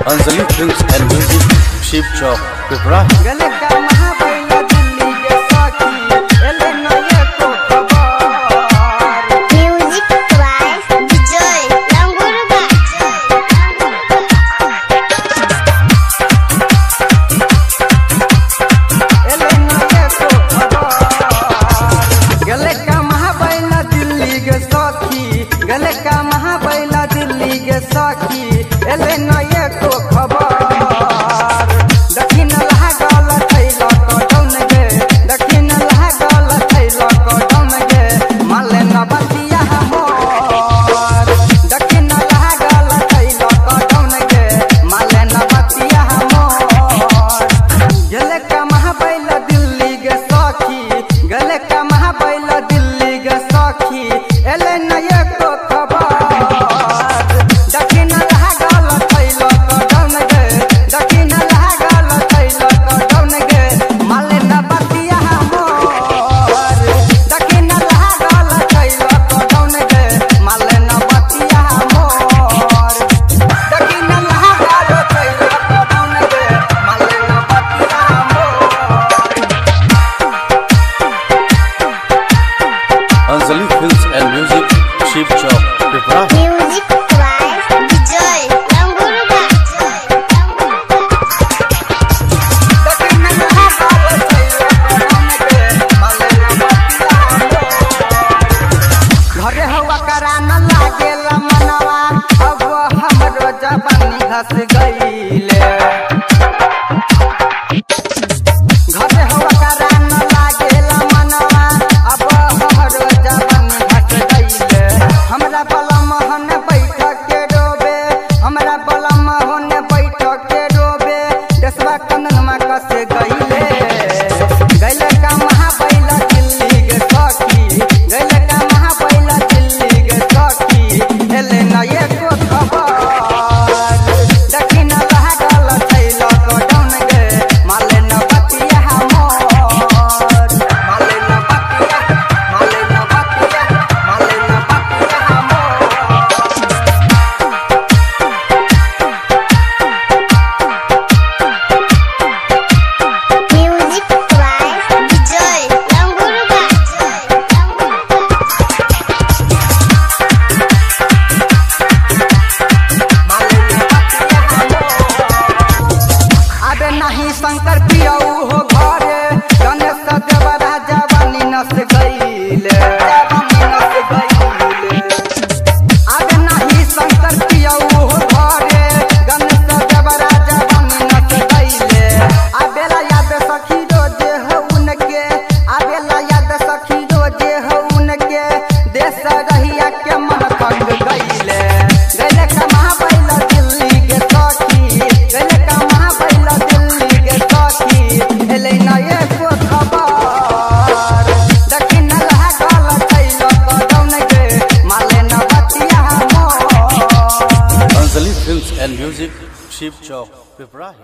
Anjali Films and Music, Sheep Chowk, Pipra. गले का महाबैला दिल्ली के सखी एले नये को खबर दक्षिण लागल थैला कटौन गे दक्षिण लागल थैला कटौन गे माले न बतिया मोर दक्षिण लागल थैला कटौन गे माले न बतिया मोर गले का महाबैला दिल्ली के सखी गले का महाबैला दिल्ली के सखी एले नये को Anjali Films and Music, Sheep Chowk, Pipra. Music by Vijay Languruga. घरे हवा करा न लागेला मनवा अब हमरो जवानी घस गईले घरे हवा करा न लागेला मनवा अब हमरो जवानी घस गईले हमरा बलम होने बैठ के रोबे हमरा बलम होने बैठ के रोबे देशवा कननमा कस गईले गईले का महाबैला दिल्ली के सखी गईले का महाबैला दिल्ली के सखी एले नये को खबर दक्षिण लागल थैला कटौन गे माले न बतिया मोर माले न बतिया माले न बतिया माले न बतिया मोर Music by Vijay Languruga. अबे नहीं शंकर पियऊ हो घरे गणेश देव राजा बनी नस गईले अबे नहीं शंकर पियऊ हो घरे गणेश देव राजा बनी नस गईले अबेला याद सखी रोजे हो उनके अबेला याद सखी रोजे हो उनके देश रहिया के मन तंग गईले गईले का महाबैला दिल्ली के सखी गईले का महाबैला दिल्ली के सखी एले नये को खबर दक्षिण लागल थैला कटौन गे माले न बतिया मोर Anjali Films and Music, Sheep Chowk, Pipra.